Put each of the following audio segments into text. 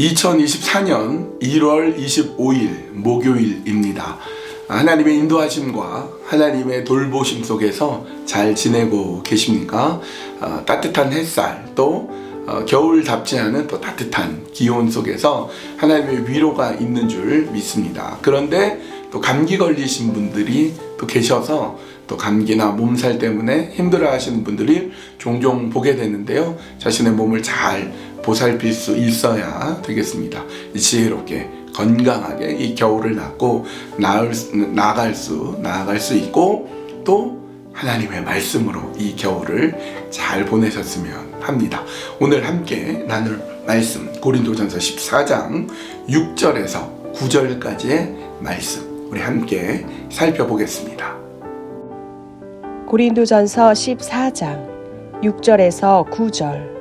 2024년 1월 25일 목요일입니다. 하나님의 인도하심과 하나님의 돌보심 속에서 잘 지내고 계십니까? 따뜻한 햇살 또 겨울답지 않은 또 따뜻한 기온 속에서 하나님의 위로가 있는 줄 믿습니다. 그런데 또 감기 걸리신 분들이 또 계셔서 또 감기나 몸살 때문에 힘들어 하시는 분들이 종종 보게 되는데요. 자신의 몸을 잘 보살필 수 있어야 되겠습니다. 지혜롭게 건강하게 이 겨울을 나고 나아갈 수 있고 또 하나님의 말씀으로 이 겨울을 잘 보내셨으면 합니다. 오늘 함께 나눌 말씀 고린도전서 14장 6절에서 9절까지의 말씀 우리 함께 살펴보겠습니다. 고린도전서 14장 6절에서 9절.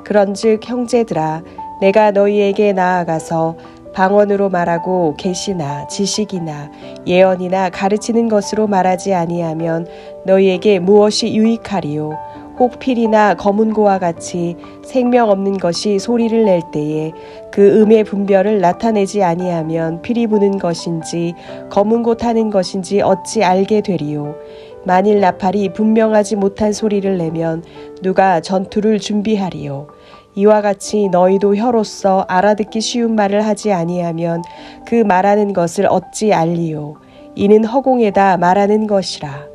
그런즉 형제들아 내가 너희에게 나아가서 방언으로 말하고 계시나 지식이나 예언이나 가르치는 것으로 말하지 아니하면 너희에게 무엇이 유익하리요? 혹 필이나 검은고와 같이 생명 없는 것이 소리를 낼 때에 그 음의 분별을 나타내지 아니하면 피리 부는 것인지 검은고 타는 것인지 어찌 알게 되리요? 만일 나팔이 분명하지 못한 소리를 내면 누가 전투를 준비하리요? 이와 같이 너희도 혀로서 알아듣기 쉬운 말을 하지 아니하면 그 말하는 것을 어찌 알리요? 이는 허공에다 말하는 것이라.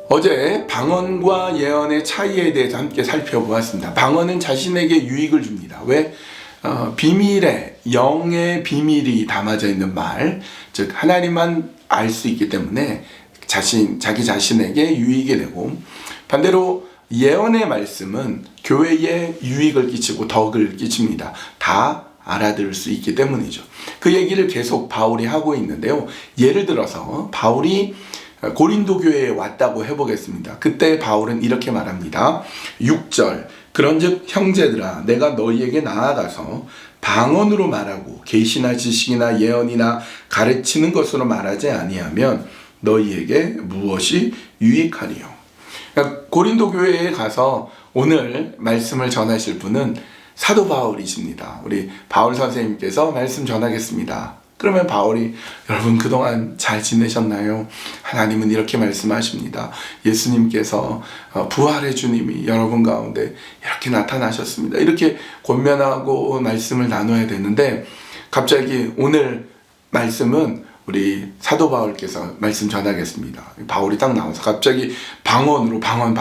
어제 방언과 예언의 차이에 대해서 함께 살펴보았습니다. 방언은 자신에게 유익을 줍니다. 왜? 비밀에 영의 비밀이 담아져 있는 말, 즉 하나님만 알 수 있기 때문에 자기 자신에게 유익이 되고, 반대로 예언의 말씀은 교회에 유익을 끼치고 덕을 끼칩니다. 다 알아들을 수 있기 때문이죠. 그 얘기를 계속 바울이 하고 있는데요. 예를 들어서 바울이 고린도 교회에 왔다고 해보겠습니다. 그때 바울은 이렇게 말합니다. 6절 그런즉 형제들아 내가 너희에게 나아가서 방언으로 말하고 계시나 지식이나 예언이나 가르치는 것으로 말하지 아니하면 너희에게 무엇이 유익하리요? 고린도 교회에 가서 오늘 말씀을 전하실 분은 사도 바울이십니다. 우리 바울 선생님께서 말씀 전하겠습니다. 그러면 바울이 여러분 그동안 잘 지내셨나요? 하나님은 이렇게 말씀하십니다. 예수님께서 부활의 주님이 여러분 가운데 이렇게 나타나셨습니다. 이렇게 권면하고 말씀을 나눠야 되는데 갑자기 오늘 말씀은 우리 사도 바울께서 말씀 전하겠습니다. 바울이 딱 나와서 갑자기 방언으로 방언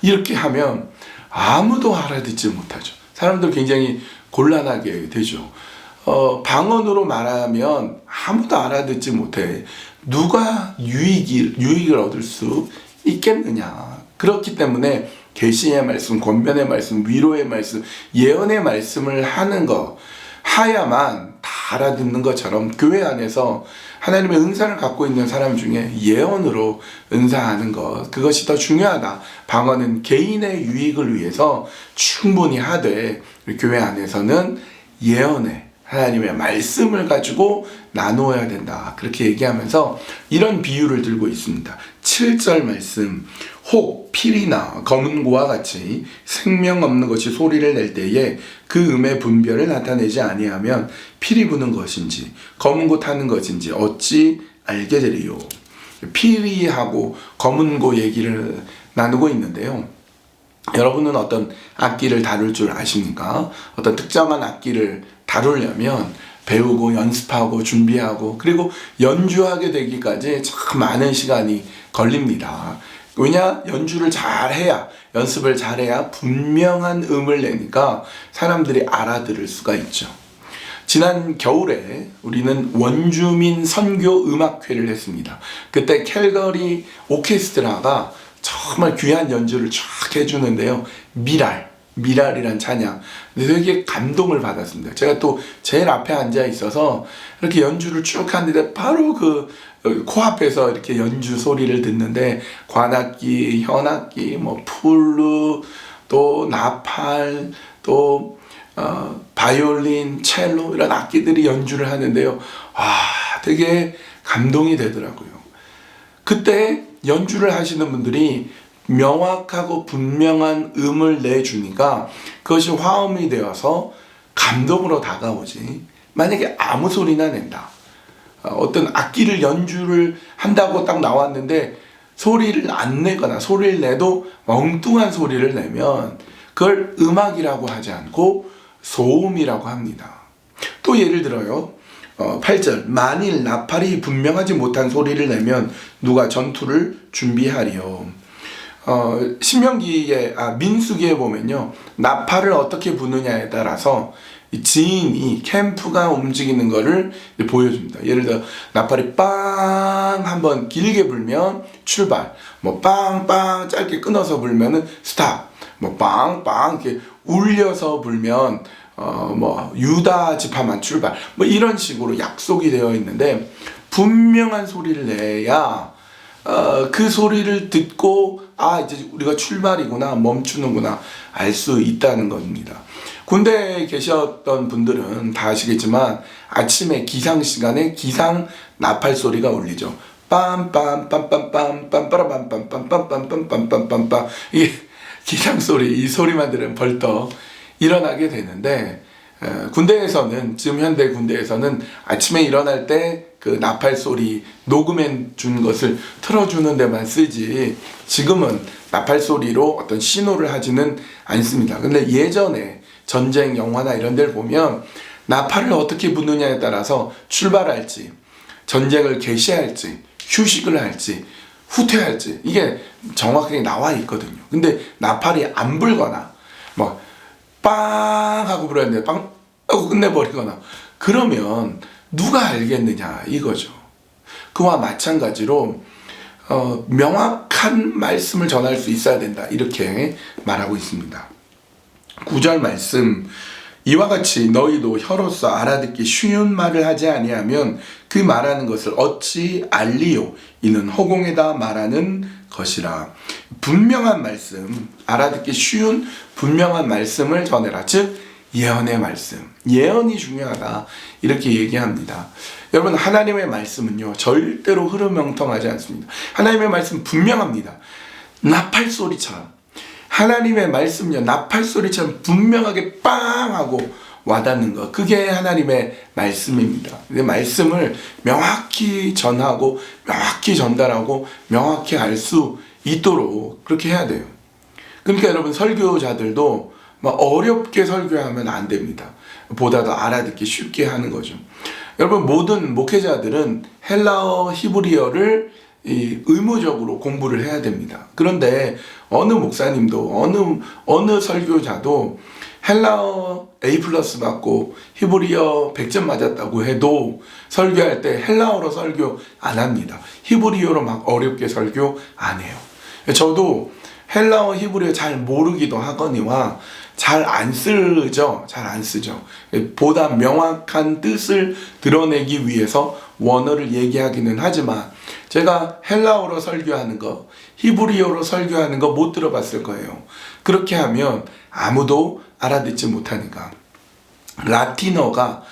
이렇게 하면 아무도 알아듣지 못하죠. 사람들 굉장히 곤란하게 되죠. 방언으로 말하면 아무도 알아듣지 못해. 누가 유익을 얻을 수 있겠느냐. 그렇기 때문에 계시의 말씀, 권면의 말씀, 위로의 말씀, 예언의 말씀을 하야만 다 알아듣는 것처럼 교회 안에서 하나님의 은사를 갖고 있는 사람 중에 예언으로 은사하는 것, 그것이 더 중요하다. 방언은 개인의 유익을 위해서 충분히 하되 교회 안에서는 예언의 하나님의 말씀을 가지고 나누어야 된다. 그렇게 얘기하면서 이런 비유를 들고 있습니다. 7절 말씀. 혹 필이나 검은고와 같이 생명 없는 것이 소리를 낼 때에 그 음의 분별을 나타내지 아니하면 피리 부는 것인지 검은고 타는 것인지 어찌 알게 되리요? 피리하고 검은고 얘기를 나누고 있는데요. 여러분은 어떤 악기를 다룰 줄 아십니까? 어떤 특정한 악기를 다루려면 배우고 연습하고 준비하고 그리고 연주하게 되기까지 참 많은 시간이 걸립니다. 왜냐? 연주를 잘해야, 연습을 잘해야 분명한 음을 내니까 사람들이 알아들을 수가 있죠. 지난 겨울에 우리는 원주민 선교 음악회를 했습니다. 그때 캘거리 오케스트라가 정말 귀한 연주를 쫙 해주는데요. 미랄이란 찬양. 되게 감동을 받았습니다. 제가 또 제일 앞에 앉아 있어서 이렇게 연주를 쭉 하는데 바로 그 코앞에서 이렇게 연주 소리를 듣는데 관악기, 현악기, 플루, 또 나팔, 또 바이올린, 첼로 이런 악기들이 연주를 하는데요. 되게 감동이 되더라고요. 그때 연주를 하시는 분들이 명확하고 분명한 음을 내주니까 그것이 화음이 되어서 감동으로 다가오지. 만약에 아무 소리나 낸다. 어떤 악기를 연주를 한다고 딱 나왔는데 소리를 안 내거나 소리를 내도 엉뚱한 소리를 내면 그걸 음악이라고 하지 않고 소음이라고 합니다. 또 예를 들어요. 8절 만일 나팔이 분명하지 못한 소리를 내면 누가 전투를 준비하리요. 신명기에 민수기에 보면요. 나팔을 어떻게 부느냐에 따라서 지인이 캠프가 움직이는 거를 보여줍니다. 예를 들어 나팔이 빵 한번 길게 불면 출발, 뭐 빵빵 짧게 끊어서 불면은 스탑, 뭐 빵빵 이렇게 울려서 불면 뭐 유다 지파만 출발, 뭐 이런 식으로 약속이 되어 있는데 분명한 소리를 내야 그 소리를 듣고 이제 우리가 출발이구나, 멈추는구나 알 수 있다는 겁니다. 군대에 계셨던 분들은 다 아시겠지만 아침에 기상 시간에 기상 나팔 소리가 울리죠. 빰빰빰빰빰 빰빠라빰빰빰빰빰빰빰빰빰빰 이게 기상 소리, 이 소리만 들으면 벌떡 일어나게 되는데 군대에서는 지금 현대 군대에서는 아침에 일어날 때 그 나팔 소리 녹음해 준 것을 틀어주는 데만 쓰지 지금은 나팔 소리로 어떤 신호를 하지는 않습니다. 근데 예전에 전쟁 영화나 이런 데를 보면 나팔을 어떻게 부느냐에 따라서 출발할지, 전쟁을 개시할지, 휴식을 할지, 후퇴할지 이게 정확하게 나와 있거든요. 근데 나팔이 안 불거나 뭐 빵 하고 불었는데 빵 하고 끝내버리거나 그러면 누가 알겠느냐 이거죠. 그와 마찬가지로 명확한 말씀을 전할 수 있어야 된다 이렇게 말하고 있습니다. 9절 말씀 이와 같이 너희도 혀로서 알아듣기 쉬운 말을 하지 아니하면 그 말하는 것을 어찌 알리요 이는 허공에다 말하는 것이라. 분명한 말씀, 알아듣기 쉬운 분명한 말씀을 전해라. 즉 예언의 말씀, 예언이 중요하다 이렇게 얘기합니다. 여러분 하나님의 말씀은요 절대로 흐름멍텅하지 않습니다. 하나님의 말씀 분명합니다. 나팔 소리처럼 하나님의 말씀은요 나팔 소리처럼 분명하게 빵 하고 와닿는 것, 그게 하나님의 말씀입니다. 근데 말씀을 명확히 전하고 명확히 전달하고 명확히 알 수 있도록 그렇게 해야 돼요. 그러니까 여러분 설교자들도 막 어렵게 설교하면 안 됩니다. 보다 더 알아듣기 쉽게 하는 거죠. 여러분 모든 목회자들은 헬라어, 히브리어를 의무적으로 공부를 해야 됩니다. 그런데 어느 목사님도 어느 설교자도 헬라어 A+ 받고 히브리어 100점 맞았다고 해도 설교할 때 헬라어로 설교 안 합니다. 히브리어로 막 어렵게 설교 안 해요. 저도 헬라어, 히브리어 잘 모르기도 하거니와 잘 안 쓰죠. 보다 명확한 뜻을 드러내기 위해서 원어를 얘기하기는 하지만 제가 헬라어로 설교하는 거, 히브리어로 설교하는 거 못 들어봤을 거예요. 그렇게 하면 아무도 알아듣지 못하니까. 라틴어가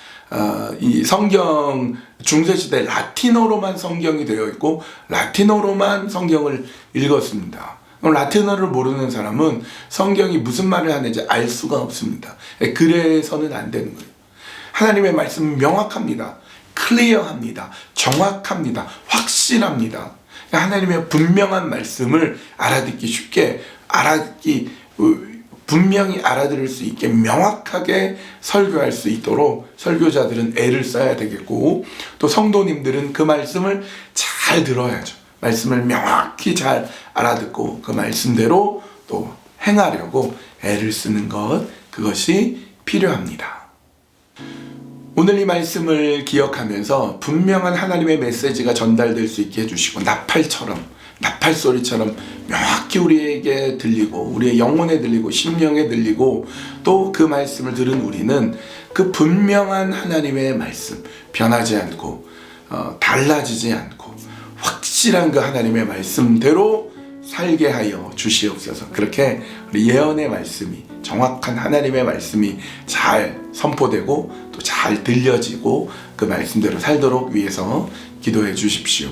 이 성경 중세시대 라틴어로만 성경이 되어 있고 라틴어로만 성경을 읽었습니다. 라틴어를 모르는 사람은 성경이 무슨 말을 하는지 알 수가 없습니다. 그래서는 안 되는 거예요. 하나님의 말씀은 명확합니다. 클리어합니다. 정확합니다. 확실합니다. 하나님의 분명한 말씀을 알아듣기 쉽게, 분명히 알아들을 수 있게 명확하게 설교할 수 있도록 설교자들은 애를 써야 되겠고, 또 성도님들은 그 말씀을 잘 들어야죠. 말씀을 명확히 잘 알아듣고 그 말씀대로 또 행하려고 애를 쓰는 것, 그것이 필요합니다. 오늘 이 말씀을 기억하면서 분명한 하나님의 메시지가 전달될 수 있게 해주시고 나팔 소리처럼 명확히 우리에게 들리고 우리의 영혼에 들리고 심령에 들리고 또 그 말씀을 들은 우리는 그 분명한 하나님의 말씀, 변하지 않고 달라지지 않고 확실한 그 하나님의 말씀대로 살게 하여 주시옵소서. 그렇게 우리 예언의 말씀이, 정확한 하나님의 말씀이 잘 선포되고 또 잘 들려지고 그 말씀대로 살도록 위해서 기도해 주십시오.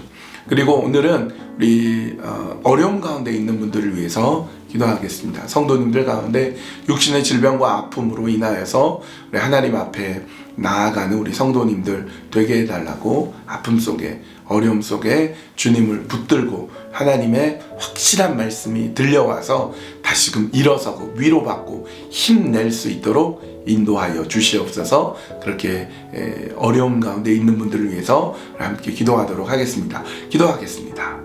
그리고 오늘은 우리 어려움 가운데 있는 분들을 위해서 기도하겠습니다. 성도님들 가운데 육신의 질병과 아픔으로 인하여서 우리 하나님 앞에 나아가는 우리 성도님들 되게 해달라고, 아픔 속에 어려움 속에 주님을 붙들고 하나님의 확실한 말씀이 들려와서 다시금 일어서고 위로받고 힘낼 수 있도록 인도하여 주시옵소서. 그렇게 어려움 가운데 있는 분들을 위해서 함께 기도하도록 하겠습니다. 기도하겠습니다.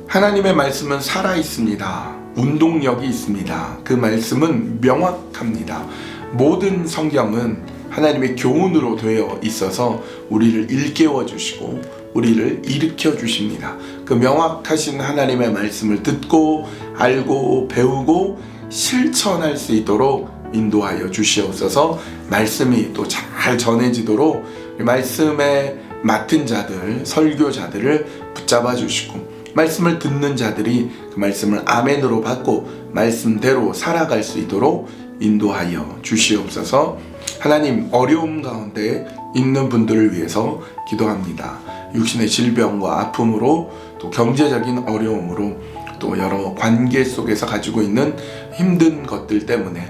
하나님의 말씀은 살아있습니다. 운동력이 있습니다. 그 말씀은 명확합니다. 모든 성경은 하나님의 교훈으로 되어 있어서 우리를 일깨워 주시고 우리를 일으켜 주십니다. 그 명확하신 하나님의 말씀을 듣고 알고 배우고 실천할 수 있도록 인도하여 주시옵소서. 말씀이 또 잘 전해지도록 말씀에 맡은 자들, 설교자들을 붙잡아 주시고 말씀을 듣는 자들이 그 말씀을 아멘으로 받고 말씀대로 살아갈 수 있도록 인도하여 주시옵소서. 하나님, 어려움 가운데 있는 분들을 위해서 기도합니다. 육신의 질병과 아픔으로, 또 경제적인 어려움으로, 또 여러 관계 속에서 가지고 있는 힘든 것들 때문에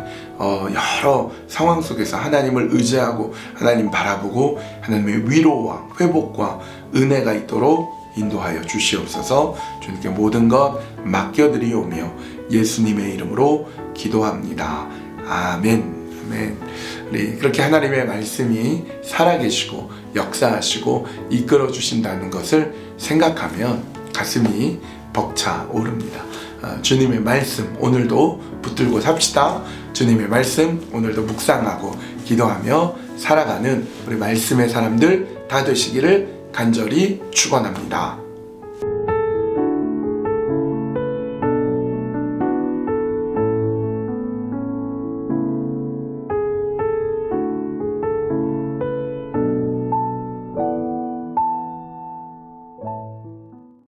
여러 상황 속에서 하나님을 의지하고 하나님 바라보고 하나님의 위로와 회복과 은혜가 있도록 인도하여 주시옵소서. 주님께 모든 것 맡겨드리오며 예수님의 이름으로 기도합니다. 아멘. 아멘. 우리 그렇게 하나님의 말씀이 살아계시고 역사하시고 이끌어 주신다는 것을 생각하면 가슴이 벅차 오릅니다. 주님의 말씀 오늘도 붙들고 삽시다. 주님의 말씀 오늘도 묵상하고 기도하며 살아가는 우리 말씀의 사람들 다 되시기를 간절히 축원합니다.